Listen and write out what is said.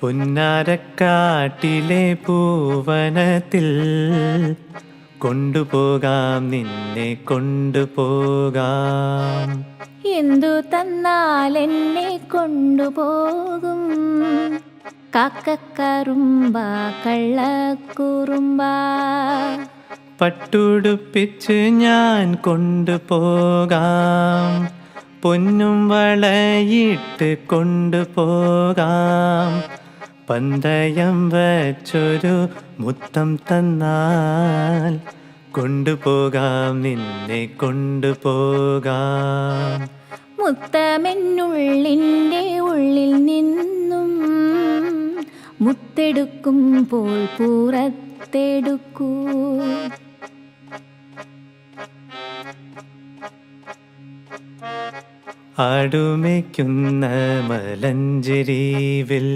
പുന്നാരക്കാട്ടിലെ പൂവനത്തിൽ കൊണ്ടുപോകാം, നിന്നെ കൊണ്ടുപോകാം. എന്തു തന്നാൽ എന്നെ കൊണ്ടുപോകും? കാക്കക്കറുമ്പ കള്ളക്കുറുമ്പ. പട്ടുടുപ്പിച്ച് ഞാൻ കൊണ്ടുപോകാം, പൊന്നും വളയിട്ട് കൊണ്ടുപോകാം. പന്തയം വച്ചൊരു മുത്തം തന്നാൽ കൊണ്ടുപോകാം, നിന്നെ കൊണ്ടുപോകാം. മുത്തമെന്നുള്ളിൻ്റെ ഉള്ളിൽ നിന്നും മുത്തെടുക്കുമ്പോൾ പുറത്തെടുക്കൂ. ആടുമേയ്ക്കുന്ന മലഞ്ചെരിവിൽ